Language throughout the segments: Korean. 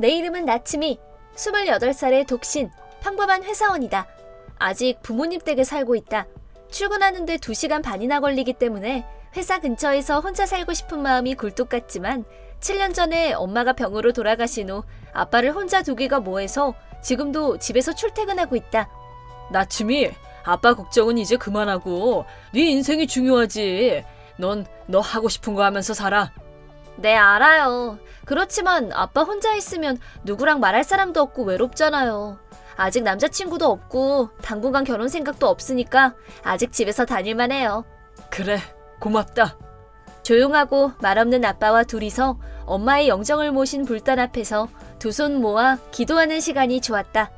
내 이름은 나츠미. 28살의 독신, 평범한 회사원이다. 아직 부모님 댁에 살고 있다. 출근하는데 2시간 반이나 걸리기 때문에 회사 근처에서 혼자 살고 싶은 마음이 굴뚝 같지만 7년 전에 엄마가 병으로 돌아가신 후 아빠를 혼자 두기가 뭐해서 지금도 집에서 출퇴근하고 있다. 나츠미, 아빠 걱정은 이제 그만하고 네 인생이 중요하지. 넌 너 하고 싶은 거 하면서 살아. 네, 알아요. 그렇지만 아빠 혼자 있으면 누구랑 말할 사람도 없고 외롭잖아요. 아직 남자친구도 없고 당분간 결혼 생각도 없으니까 아직 집에서 다닐만 해요. 그래, 고맙다. 조용하고 말없는 아빠와 둘이서 엄마의 영정을 모신 불단 앞에서 두 손 모아 기도하는 시간이 좋았다.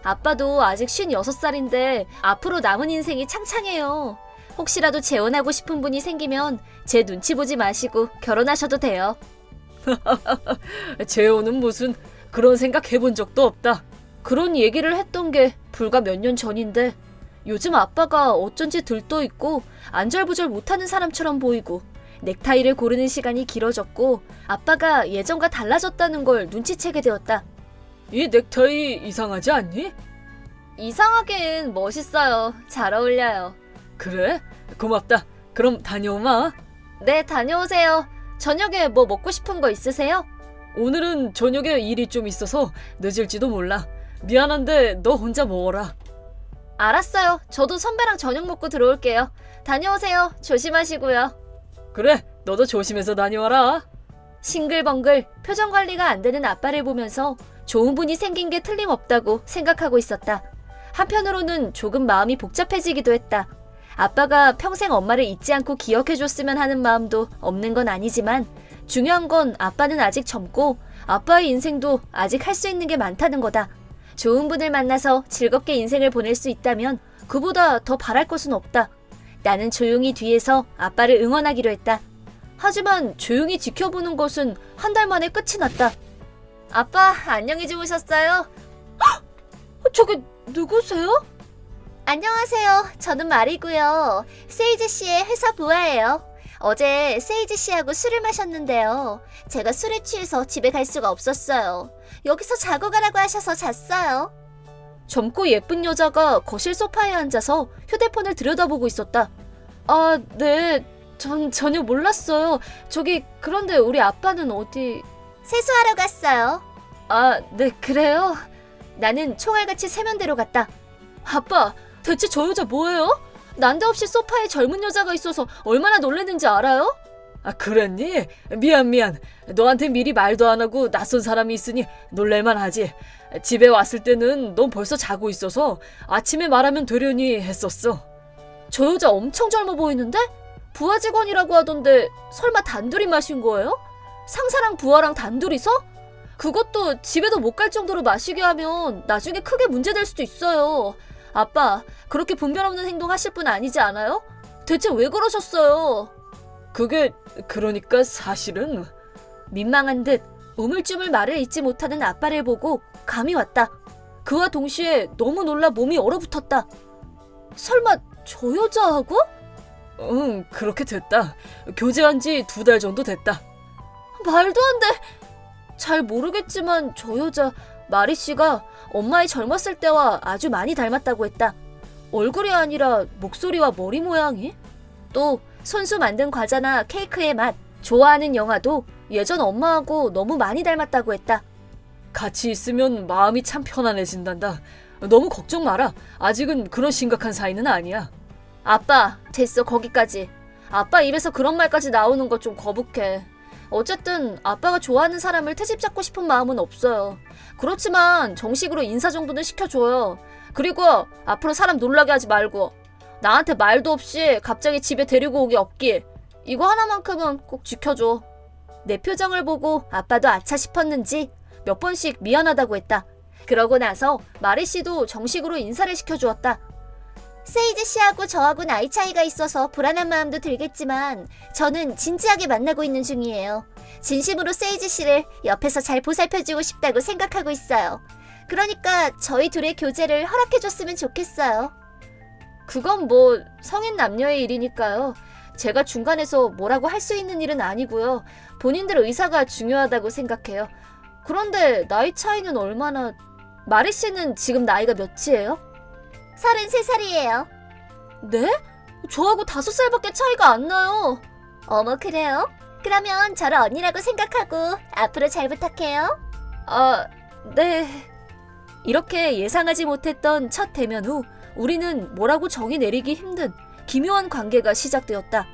아빠도 아직 56살인데 앞으로 남은 인생이 창창해요. 혹시라도 재혼하고 싶은 분이 생기면 제 눈치 보지 마시고 결혼하셔도 돼요. 재혼은 무슨, 그런 생각 해본 적도 없다. 그런 얘기를 했던 게 불과 몇 년 전인데 요즘 아빠가 어쩐지 들떠있고 안절부절 못하는 사람처럼 보이고 넥타이를 고르는 시간이 길어졌고 아빠가 예전과 달라졌다는 걸 눈치채게 되었다. 이 넥타이 이상하지 않니? 이상하긴 멋있어요. 잘 어울려요. 그래? 고맙다. 그럼 다녀오마. 네, 다녀오세요. 저녁에 뭐 먹고 싶은 거 있으세요? 오늘은 저녁에 일이 좀 있어서 늦을지도 몰라. 미안한데 너 혼자 먹어라. 알았어요. 저도 선배랑 저녁 먹고 들어올게요. 다녀오세요. 조심하시고요. 그래, 너도 조심해서 다녀와라. 싱글벙글 표정 관리가 안 되는 아빠를 보면서 좋은 분이 생긴 게 틀림없다고 생각하고 있었다. 한편으로는 조금 마음이 복잡해지기도 했다. 아빠가 평생 엄마를 잊지 않고 기억해줬으면 하는 마음도 없는 건 아니지만 중요한 건 아빠는 아직 젊고 아빠의 인생도 아직 할 수 있는 게 많다는 거다. 좋은 분을 만나서 즐겁게 인생을 보낼 수 있다면 그보다 더 바랄 것은 없다. 나는 조용히 뒤에서 아빠를 응원하기로 했다. 하지만 조용히 지켜보는 것은 한 달 만에 끝이 났다. 아빠, 안녕히 주무셨어요? 저기 누구세요? 안녕하세요. 저는 마리고요. 세이지 씨의 회사 부하예요. 어제 세이지 씨하고 술을 마셨는데요. 제가 술에 취해서 집에 갈 수가 없었어요. 여기서 자고 가라고 하셔서 잤어요. 젊고 예쁜 여자가 거실 소파에 앉아서 휴대폰을 들여다보고 있었다. 아, 네. 전 전혀 몰랐어요. 저기, 그런데 우리 아빠는 어디... 세수하러 갔어요. 아, 네, 그래요? 나는 총알같이 세면대로 갔다. 아빠, 대체 저 여자 뭐예요? 난데없이 소파에 젊은 여자가 있어서 얼마나 놀랐는지 알아요? 아, 그랬니? 미안. 너한테 미리 말도 안 하고 낯선 사람이 있으니 놀랄만 하지. 집에 왔을 때는 넌 벌써 자고 있어서 아침에 말하면 되려니 했었어. 저 여자 엄청 젊어 보이는데? 부하 직원이라고 하던데 설마 단둘이 마신 거예요? 상사랑 부하랑 단둘이서? 그것도 집에도 못 갈 정도로 마시게 하면 나중에 크게 문제될 수도 있어요. 아빠, 그렇게 분별 없는 행동 하실 분 아니지 않아요? 대체 왜 그러셨어요? 그게 그러니까 사실은... 민망한 듯 우물쭈물 말을 잇지 못하는 아빠를 보고 감이 왔다. 그와 동시에 너무 놀라 몸이 얼어붙었다. 설마 저 여자하고? 응, 그렇게 됐다. 교제한 지 2달 정도 됐다. 말도 안 돼. 잘 모르겠지만 저 여자 마리 씨가 엄마의 젊었을 때와 아주 많이 닮았다고 했다. 얼굴이 아니라 목소리와 머리 모양이? 또 손수 만든 과자나 케이크의 맛, 좋아하는 영화도 예전 엄마하고 너무 많이 닮았다고 했다. 같이 있으면 마음이 참 편안해진단다. 너무 걱정 마라. 아직은 그런 심각한 사이는 아니야. 아빠, 됐어, 거기까지. 아빠 입에서 그런 말까지 나오는 거 좀 거북해. 어쨌든 아빠가 좋아하는 사람을 트집 잡고 싶은 마음은 없어요. 그렇지만 정식으로 인사 정도는 시켜줘요. 그리고 앞으로 사람 놀라게 하지 말고 나한테 말도 없이 갑자기 집에 데리고 오기 없길. 이거 하나만큼은 꼭 지켜줘. 내 표정을 보고 아빠도 아차 싶었는지 몇 번씩 미안하다고 했다. 그러고 나서 마리 씨도 정식으로 인사를 시켜주었다. 세이지 씨하고 저하고 나이 차이가 있어서 불안한 마음도 들겠지만 저는 진지하게 만나고 있는 중이에요. 진심으로 세이지 씨를 옆에서 잘 보살펴주고 싶다고 생각하고 있어요. 그러니까 저희 둘의 교제를 허락해줬으면 좋겠어요. 그건 뭐 성인 남녀의 일이니까요. 제가 중간에서 뭐라고 할 수 있는 일은 아니고요. 본인들 의사가 중요하다고 생각해요. 그런데 나이 차이는 얼마나... 마리 씨는 지금 나이가 몇이에요? 33살이에요. 네? 저하고 5살밖에 차이가 안 나요. 어머, 그래요? 그러면 저를 언니라고 생각하고 앞으로 잘 부탁해요. 아, 네. 이렇게 예상하지 못했던 첫 대면 후 우리는 뭐라고 정의 내리기 힘든 기묘한 관계가 시작되었다.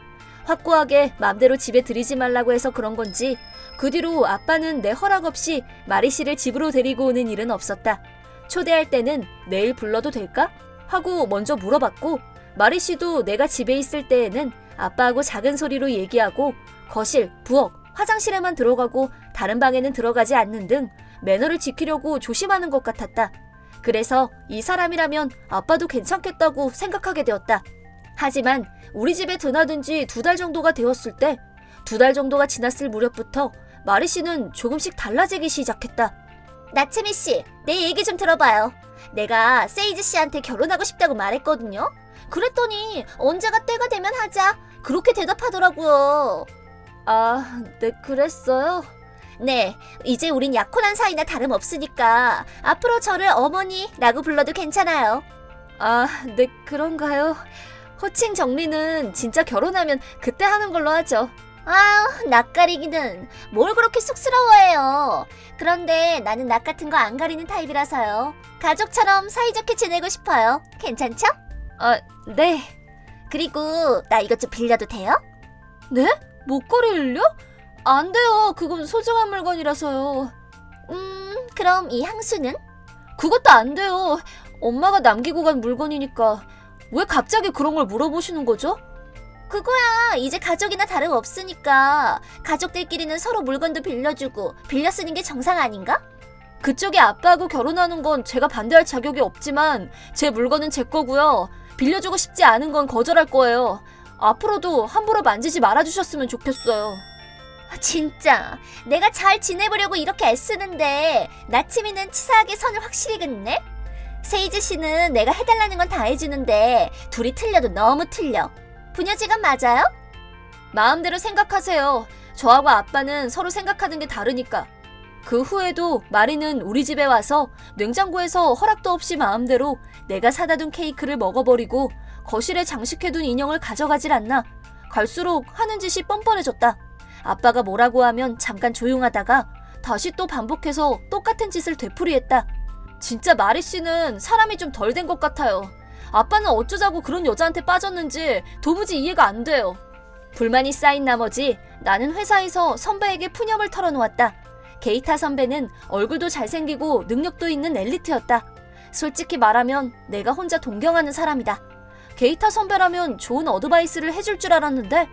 확고하게 맘대로 집에 들이지 말라고 해서 그런 건지 그 뒤로 아빠는 내 허락 없이 마리 씨를 집으로 데리고 오는 일은 없었다. 초대할 때는 내일 불러도 될까? 하고 먼저 물어봤고 마리 씨도 내가 집에 있을 때에는 아빠하고 작은 소리로 얘기하고 거실, 부엌, 화장실에만 들어가고 다른 방에는 들어가지 않는 등 매너를 지키려고 조심하는 것 같았다. 그래서 이 사람이라면 아빠도 괜찮겠다고 생각하게 되었다. 하지만 우리 집에 드나든 지 2달 정도가 되었을 때 2달 정도가 지났을 무렵부터 마리 씨는 조금씩 달라지기 시작했다. 나츠미 씨, 내 얘기 좀 들어봐요. 내가 세이지 씨한테 결혼하고 싶다고 말했거든요. 그랬더니 언제가 때가 되면 하자 그렇게 대답하더라고요. 아, 네, 그랬어요? 네, 이제 우린 약혼한 사이나 다름없으니까 앞으로 저를 어머니라고 불러도 괜찮아요. 아, 네, 그런가요? 호칭 정리는 진짜 결혼하면 그때 하는 걸로 하죠. 아유, 낯가리기는 뭘 그렇게 쑥스러워해요. 그런데 나는 낯 같은 거 안 가리는 타입이라서요. 가족처럼 사이좋게 지내고 싶어요. 괜찮죠? 아, 네. 그리고 나 이것 좀 빌려도 돼요? 네? 목걸이를요? 안 돼요. 그건 소중한 물건이라서요. 그럼 이 향수는? 그것도 안 돼요. 엄마가 남기고 간 물건이니까. 왜 갑자기 그런 걸 물어보시는 거죠? 그거야 이제 가족이나 다름없으니까 가족들끼리는 서로 물건도 빌려주고 빌려 쓰는 게 정상 아닌가? 그쪽이 아빠하고 결혼하는 건 제가 반대할 자격이 없지만 제 물건은 제 거고요. 빌려주고 싶지 않은 건 거절할 거예요. 앞으로도 함부로 만지지 말아주셨으면 좋겠어요. 진짜 내가 잘 지내보려고 이렇게 애쓰는데 나츠미는 치사하게 선을 확실히 긋네? 세이지 씨는 내가 해달라는 건 다 해주는데 둘이 틀려도 너무 틀려. 부녀지간 맞아요? 마음대로 생각하세요. 저하고 아빠는 서로 생각하는 게 다르니까. 그 후에도 마리는 우리 집에 와서 냉장고에서 허락도 없이 마음대로 내가 사다 둔 케이크를 먹어버리고 거실에 장식해둔 인형을 가져가질 않나. 갈수록 하는 짓이 뻔뻔해졌다. 아빠가 뭐라고 하면 잠깐 조용하다가 다시 또 반복해서 똑같은 짓을 되풀이했다. 진짜 마리 씨는 사람이 좀 덜 된 것 같아요. 아빠는 어쩌자고 그런 여자한테 빠졌는지 도무지 이해가 안 돼요. 불만이 쌓인 나머지 나는 회사에서 선배에게 푸념을 털어놓았다. 게이타 선배는 얼굴도 잘생기고 능력도 있는 엘리트였다. 솔직히 말하면 내가 혼자 동경하는 사람이다. 게이타 선배라면 좋은 어드바이스를 해줄 줄 알았는데.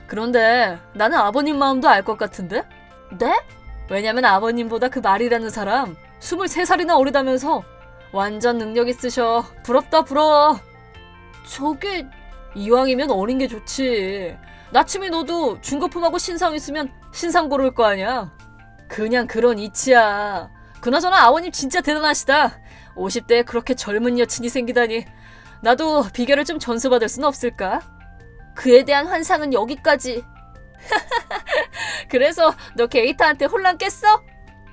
그런데 나는 아버님 마음도 알 것 같은데? 네? 왜냐면 아버님보다 그 말이라는 사람 23살이나 어리다면서 완전 능력 있으셔. 부럽다 부러워. 저게... 이왕이면 어린 게 좋지. 나침이 너도 중거품하고 신상 있으면 신상 고를 거 아니야. 그냥 그런 이치야. 그나저나 아버님 진짜 대단하시다. 50대에 그렇게 젊은 여친이 생기다니. 나도 비결을 좀 전수받을 순 없을까? 그에 대한 환상은 여기까지. 그래서 너 게이타한테 혼란 깼어?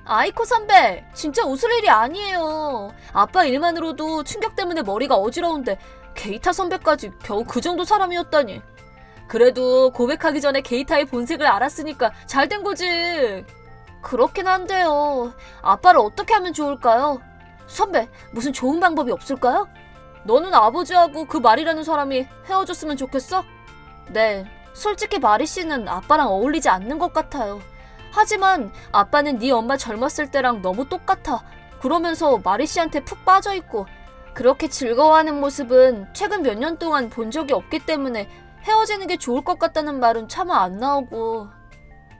아이코 선배, 진짜 웃을 일이 아니에요. 아빠 일만으로도 충격 때문에 머리가 어지러운데 게이타 선배까지 겨우 그 정도 사람이었다니. 그래도 고백하기 전에 게이타의 본색을 알았으니까 잘 된 거지. 그렇긴 한데요. 아빠를 어떻게 하면 좋을까요? 선배, 무슨 좋은 방법이 없을까요? 너는 아버지하고 그 말이라는 사람이 헤어졌으면 좋겠어? 네, 솔직히 마리 씨는 아빠랑 어울리지 않는 것 같아요. 하지만 아빠는 네 엄마 젊었을 때랑 너무 똑같아. 그러면서 마리 씨한테 푹 빠져있고 그렇게 즐거워하는 모습은 최근 몇 년 동안 본 적이 없기 때문에 헤어지는 게 좋을 것 같다는 말은 차마 안 나오고.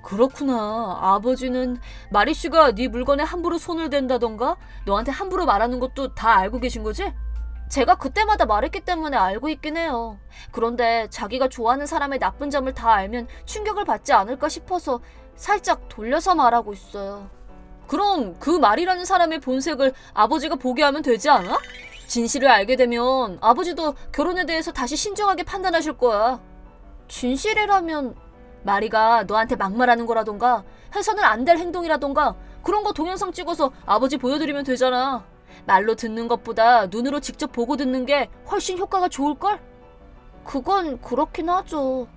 그렇구나. 아버지는 마리 씨가 네 물건에 함부로 손을 댄다던가 너한테 함부로 말하는 것도 다 알고 계신 거지? 제가 그때마다 말했기 때문에 알고 있긴 해요. 그런데 자기가 좋아하는 사람의 나쁜 점을 다 알면 충격을 받지 않을까 싶어서 살짝 돌려서 말하고 있어요. 그럼 그 말이라는 사람의 본색을 아버지가 보게 하면 되지 않아? 진실을 알게 되면 아버지도 결혼에 대해서 다시 신중하게 판단하실 거야. 진실이라면 마리가 너한테 막말하는 거라던가 해서는 안 될 행동이라던가 그런 거 동영상 찍어서 아버지 보여드리면 되잖아. 말로 듣는 것보다 눈으로 직접 보고 듣는 게 훨씬 효과가 좋을걸? 그건 그렇긴 하죠.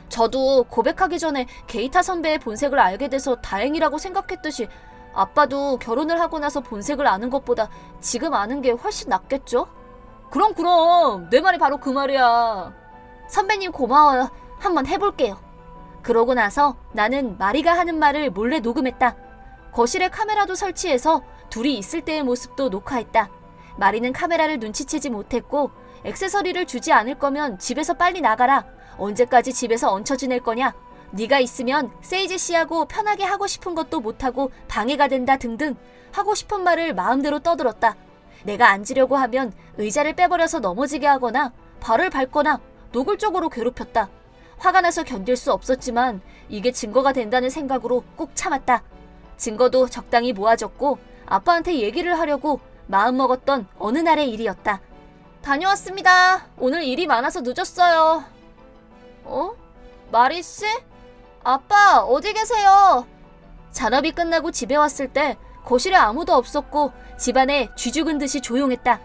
저도 고백하기 전에 게이타 선배의 본색을 알게 돼서 다행이라고 생각했듯이 아빠도 결혼을 하고 나서 본색을 아는 것보다 지금 아는 게 훨씬 낫겠죠? 그럼 내 말이 바로 그 말이야. 선배님 고마워요. 한번 해볼게요. 그러고 나서 나는 마리가 하는 말을 몰래 녹음했다. 거실에 카메라도 설치해서 둘이 있을 때의 모습도 녹화했다. 마리는 카메라를 눈치채지 못했고 액세서리를 주지 않을 거면 집에서 빨리 나가라. 언제까지 집에서 얹혀 지낼 거냐? 네가 있으면 세이지 씨하고 편하게 하고 싶은 것도 못하고 방해가 된다 등등 하고 싶은 말을 마음대로 떠들었다. 내가 앉으려고 하면 의자를 빼버려서 넘어지게 하거나 발을 밟거나 노골적으로 괴롭혔다. 화가 나서 견딜 수 없었지만 이게 증거가 된다는 생각으로 꾹 참았다. 증거도 적당히 모아졌고 아빠한테 얘기를 하려고 마음먹었던 어느 날의 일이었다. 다녀왔습니다. 오늘 일이 많아서 늦었어요. 마리씨? 아빠 어디 계세요? 잔업이 끝나고 집에 왔을 때 거실에 아무도 없었고 집안에 쥐죽은 듯이 조용했다.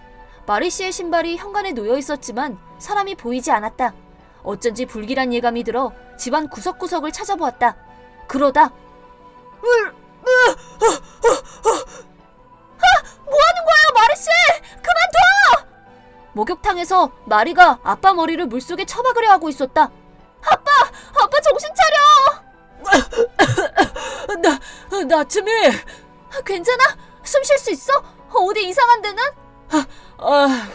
마리씨의 신발이 현관에 놓여 있었지만 사람이 보이지 않았다. 어쩐지 불길한 예감이 들어 집안 구석구석을 찾아보았다. 그러다 뭐하는 거예요, 마리씨? 그만둬! 목욕탕에서 마리가 아빠 머리를 물속에 처박으려 하고 있었다. 아빠 정신 차려! 나츠미! 괜찮아? 숨 쉴 수 있어? 어디 이상한 데는?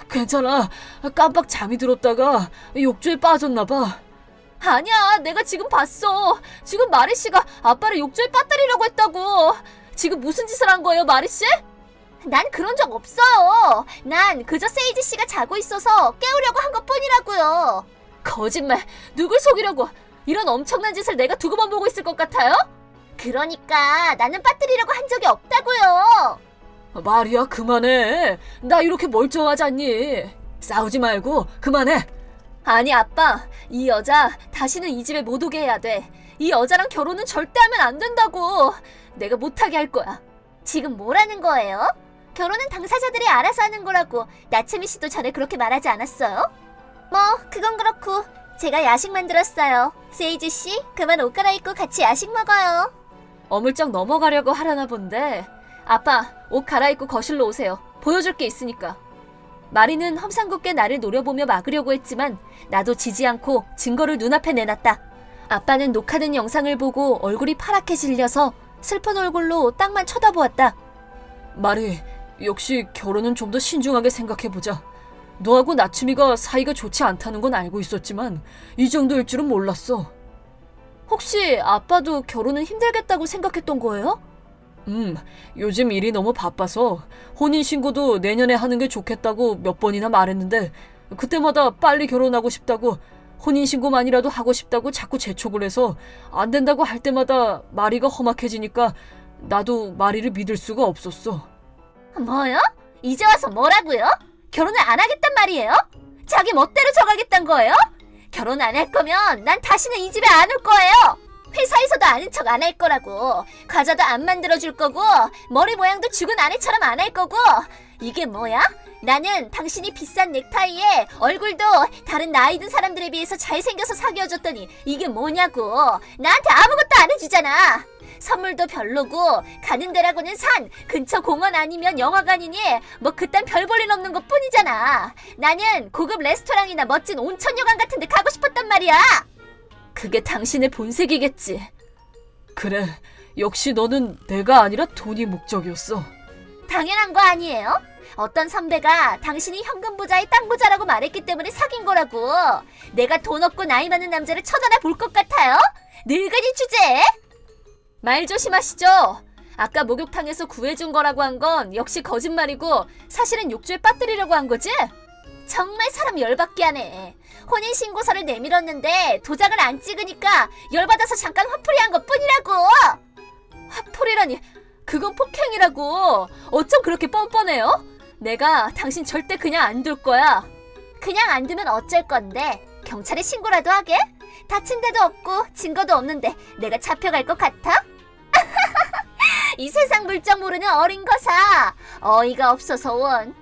괜찮아. 깜빡 잠이 들었다가 욕조에 빠졌나봐. 아니야, 내가 지금 봤어. 지금 마리씨가 아빠를 욕조에 빠뜨리려고 했다고. 지금 무슨 짓을 한 거예요, 마리씨? 난 그런 적 없어요. 난 그저 세이지 씨가 자고 있어서 깨우려고 한 것뿐이라고요. 거짓말. 누굴 속이려고. 이런 엄청난 짓을 내가 두고만 보고 있을 것 같아요? 그러니까 나는 빠뜨리려고 한 적이 없다고요. 마리야, 그만해. 나 이렇게 멀쩡하지 않니? 싸우지 말고 그만해. 아니 아빠, 이 여자 다시는 이 집에 못 오게 해야 돼. 이 여자랑 결혼은 절대 하면 안 된다고. 내가 못하게 할 거야. 지금 뭐라는 거예요? 결혼은 당사자들이 알아서 하는 거라고 나츠미 씨도 전에 그렇게 말하지 않았어요? 뭐 그건 그렇고 제가 야식 만들었어요. 세이지 씨, 그만 옷 갈아입고 같이 야식 먹어요. 어물쩍 넘어가려고 하려나 본데. 아빠, 옷 갈아입고 거실로 오세요. 보여줄 게 있으니까. 마리는 험상궂게 나를 노려보며 막으려고 했지만 나도 지지 않고 증거를 눈앞에 내놨다. 아빠는 녹화된 영상을 보고 얼굴이 파랗게 질려서 슬픈 얼굴로 땅만 쳐다보았다. 마리, 역시 결혼은 좀 더 신중하게 생각해보자. 너하고 나츠미가 사이가 좋지 않다는 건 알고 있었지만 이 정도일 줄은 몰랐어. 혹시 아빠도 결혼은 힘들겠다고 생각했던 거예요? 요즘 일이 너무 바빠서 혼인신고도 내년에 하는 게 좋겠다고 몇 번이나 말했는데 그때마다 빨리 결혼하고 싶다고, 혼인신고만이라도 하고 싶다고 자꾸 재촉을 해서 안 된다고 할 때마다 마리가 험악해지니까 나도 마리를 믿을 수가 없었어. 뭐요? 이제 와서 뭐라고요? 결혼을 안 하겠단 말이에요? 자기 멋대로 정하겠단 거예요? 결혼 안 할 거면 난 다시는 이 집에 안 올 거예요. 회사에서도 아는 척 안 할 거라고. 과자도 안 만들어줄 거고 머리 모양도 죽은 아내처럼 안 할 거고. 이게 뭐야? 나는 당신이 비싼 넥타이에 얼굴도 다른 나이 든 사람들에 비해서 잘생겨서 사귀어줬더니 이게 뭐냐고. 나한테 아무것도 안 해주잖아. 선물도 별로고 가는 데라고는 산, 근처 공원 아니면 영화관이니 뭐 그딴 별 볼 일 없는 것 뿐이잖아. 나는 고급 레스토랑이나 멋진 온천여관 같은 데 가고 싶었단 말이야. 그게 당신의 본색이겠지. 그래, 역시 너는 내가 아니라 돈이 목적이었어. 당연한 거 아니에요? 어떤 선배가 당신이 현금 부자의 땅 부자라고 말했기 때문에 사귄 거라고. 내가 돈 없고 나이 많은 남자를 쳐다나 볼 것 같아요? 늙은이 주제에? 말 조심하시죠. 아까 목욕탕에서 구해준 거라고 한 건 역시 거짓말이고 사실은 욕조에 빠뜨리려고 한 거지? 정말 사람 열받게 하네. 혼인신고서를 내밀었는데 도장을 안 찍으니까 열받아서 잠깐 화풀이한 것뿐이라고. 화풀이라니, 그건 폭행이라고. 어쩜 그렇게 뻔뻔해요? 내가 당신 절대 그냥 안 둘 거야. 그냥 안 두면 어쩔 건데? 경찰에 신고라도 하게? 다친 데도 없고 증거도 없는데 내가 잡혀갈 것 같아? 이 세상 물정 모르는 어린 거사. 어이가 없어서 원.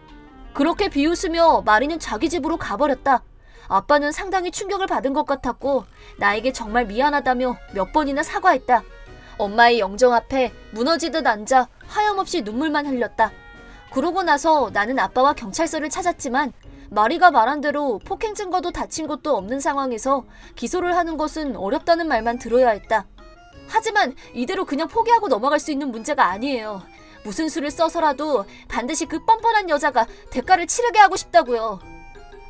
그렇게 비웃으며 마리는 자기 집으로 가버렸다. 아빠는 상당히 충격을 받은 것 같았고 나에게 정말 미안하다며 몇 번이나 사과했다. 엄마의 영정 앞에 무너지듯 앉아 하염없이 눈물만 흘렸다. 그러고 나서 나는 아빠와 경찰서를 찾았지만 마리가 말한 대로 폭행 증거도 다친 것도 없는 상황에서 기소를 하는 것은 어렵다는 말만 들어야 했다. 하지만 이대로 그냥 포기하고 넘어갈 수 있는 문제가 아니에요. 무슨 수를 써서라도 반드시 그 뻔뻔한 여자가 대가를 치르게 하고 싶다고요.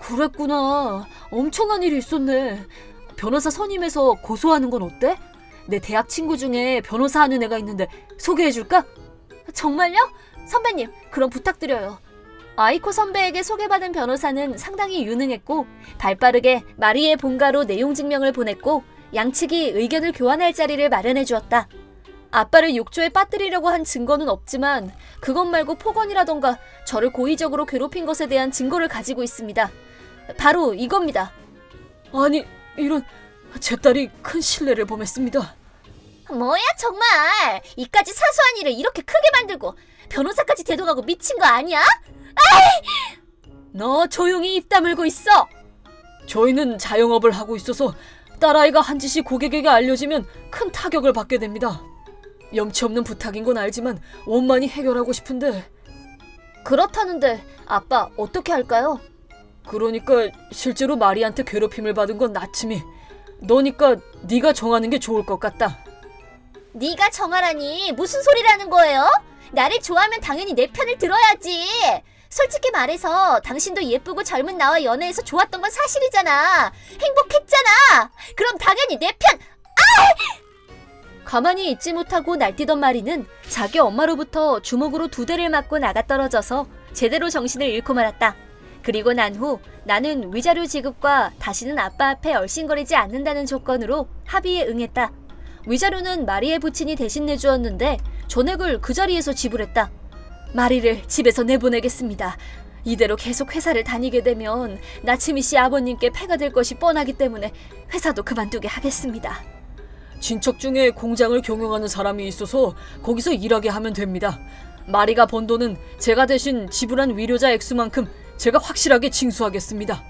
그랬구나. 엄청난 일이 있었네. 변호사 선임해서 고소하는 건 어때? 내 대학 친구 중에 변호사 하는 애가 있는데 소개해줄까? 정말요? 선배님, 그럼 부탁드려요. 아이코 선배에게 소개받은 변호사는 상당히 유능했고 발빠르게 마리의 본가로 내용 증명을 보냈고 양측이 의견을 교환할 자리를 마련해 주었다. 아빠를 욕조에 빠뜨리려고 한 증거는 없지만 그것 말고 폭언이라던가 저를 고의적으로 괴롭힌 것에 대한 증거를 가지고 있습니다. 바로 이겁니다. 아니, 이런... 제 딸이 큰 신뢰를 범했습니다. 뭐야 정말. 이까지 사소한 일을 이렇게 크게 만들고 변호사까지 대동하고 미친 거 아니야? 아이! 너 조용히 입 다물고 있어. 저희는 자영업을 하고 있어서 딸아이가 한 짓이 고객에게 알려지면 큰 타격을 받게 됩니다. 염치 없는 부탁인 건 알지만 원만히 해결하고 싶은데. 그렇다는데 아빠 어떻게 할까요? 그러니까 실제로 마리한테 괴롭힘을 받은 건 나침이. 너니까 네가 정하는 게 좋을 것 같다. 네가 정하라니 무슨 소리라는 거예요? 나를 좋아하면 당연히 내 편을 들어야지. 솔직히 말해서 당신도 예쁘고 젊은 나와 연애해서 좋았던 건 사실이잖아. 행복했잖아. 그럼 당연히 내 편. 가만히 있지 못하고 날뛰던 마리는 자기 엄마로부터 주먹으로 2대를 맞고 나가떨어져서 제대로 정신을 잃고 말았다. 그리고 난 후 나는 위자료 지급과 다시는 아빠 앞에 얼씬거리지 않는다는 조건으로 합의에 응했다. 위자료는 마리의 부친이 대신 내주었는데 전액을 그 자리에서 지불했다. 마리를 집에서 내보내겠습니다. 이대로 계속 회사를 다니게 되면 나츠미 씨 아버님께 폐가 될 것이 뻔하기 때문에 회사도 그만두게 하겠습니다. 친척 중에 공장을 경영하는 사람이 있어서 거기서 일하게 하면 됩니다. 마리가 번 돈은 제가 대신 지불한 위로자 액수만큼 제가 확실하게 징수하겠습니다.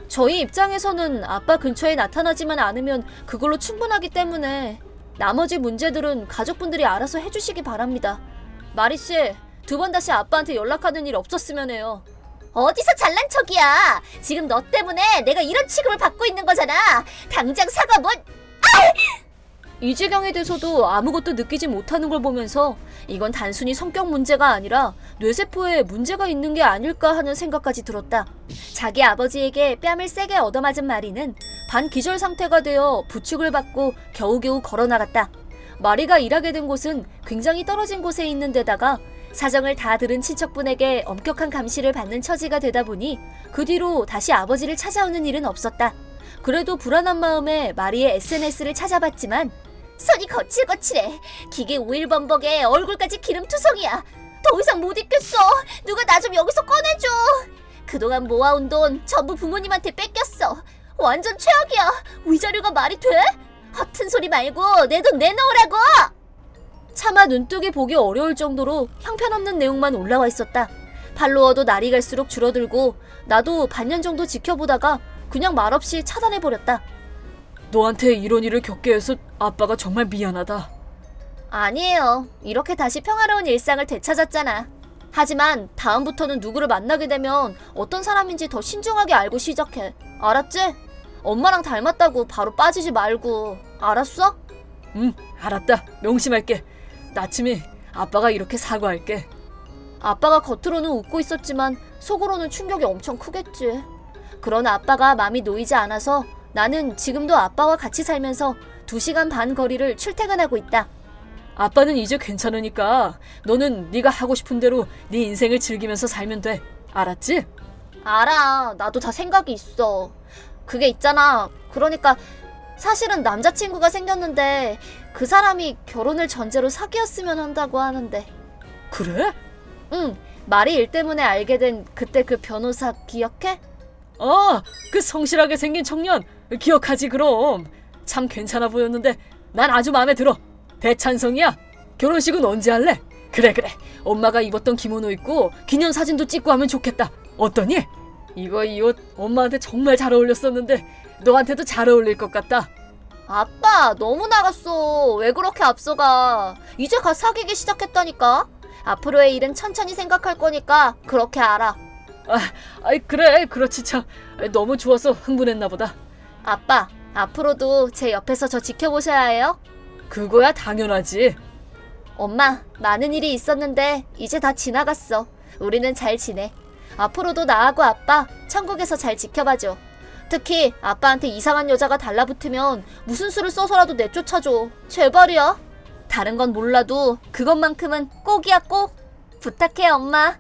저희 입장에서는 아빠 근처에 나타나지만 않으면 그걸로 충분하기 때문에 나머지 문제들은 가족분들이 알아서 해주시기 바랍니다. 마리씨, 2번 다시 아빠한테 연락하는 일 없었으면 해요. 어디서 잘난 척이야. 지금 너 때문에 내가 이런 취급을 받고 있는 거잖아. 당장 사과 못... 이 지경에 대해서도 아무것도 느끼지 못하는 걸 보면서 이건 단순히 성격 문제가 아니라 뇌세포에 문제가 있는 게 아닐까 하는 생각까지 들었다. 자기 아버지에게 뺨을 세게 얻어맞은 마리는 반기절 상태가 되어 부축을 받고 겨우겨우 걸어나갔다. 마리가 일하게 된 곳은 굉장히 떨어진 곳에 있는 데다가 사정을 다 들은 친척분에게 엄격한 감시를 받는 처지가 되다 보니 그 뒤로 다시 아버지를 찾아오는 일은 없었다. 그래도 불안한 마음에 마리의 SNS를 찾아봤지만 손이 거칠거칠해. 기계 오일 범벅에 얼굴까지 기름투성이야. 더 이상 못 있겠어. 누가 나 좀 여기서 꺼내줘. 그동안 모아온 돈 전부 부모님한테 뺏겼어. 완전 최악이야. 위자료가 말이 돼? 허튼 소리 말고 내 돈 내놓으라고. 차마 눈뜨기 보기 어려울 정도로 형편없는 내용만 올라와 있었다. 팔로워도 날이 갈수록 줄어들고 나도 반년 정도 지켜보다가 그냥 말없이 차단해버렸다. 너한테 이런 일을 겪게 해서 아빠가 정말 미안하다. 아니에요. 이렇게 다시 평화로운 일상을 되찾았잖아. 하지만 다음부터는 누구를 만나게 되면 어떤 사람인지 더 신중하게 알고 시작해. 알았지? 엄마랑 닮았다고 바로 빠지지 말고. 알았어? 응, 알았다. 명심할게. 나침이 아빠가 이렇게 사과할게. 아빠가 겉으로는 웃고 있었지만 속으로는 충격이 엄청 크겠지. 그런 아빠가 마음이 놓이지 않아서 나는 지금도 아빠와 같이 살면서 2시간 반 거리를 출퇴근하고 있다. 아빠는 이제 괜찮으니까 너는 네가 하고 싶은 대로 네 인생을 즐기면서 살면 돼. 알았지? 알아. 나도 다 생각이 있어. 그게 있잖아. 그러니까 사실은 남자친구가 생겼는데 그 사람이 결혼을 전제로 사귀었으면 한다고 하는데. 그래? 응. 마리 일 때문에 알게 된 그때 그 변호사 기억해? 아, 그 성실하게 생긴 청년 기억하지 그럼. 참 괜찮아 보였는데 난 아주 마음에 들어. 대찬성이야. 결혼식은 언제 할래? 그래. 엄마가 입었던 기모노 입고 기념사진도 찍고 하면 좋겠다. 어떠니? 이거 이 옷 엄마한테 정말 잘 어울렸었는데 너한테도 잘 어울릴 것 같다. 아빠, 너무 나갔어. 왜 그렇게 앞서가? 이제 갓 사귀기 시작했다니까. 앞으로의 일은 천천히 생각할 거니까 그렇게 알아. 아이 그래 그렇지 참. 너무 좋아서 흥분했나 보다. 아빠, 앞으로도 제 옆에서 저 지켜보셔야 해요. 그거야 당연하지. 엄마, 많은 일이 있었는데 이제 다 지나갔어. 우리는 잘 지내. 앞으로도 나하고 아빠 천국에서 잘 지켜봐줘. 특히 아빠한테 이상한 여자가 달라붙으면 무슨 수를 써서라도 내쫓아줘. 제발이야. 다른 건 몰라도 그것만큼은 꼭이야 꼭. 부탁해 엄마.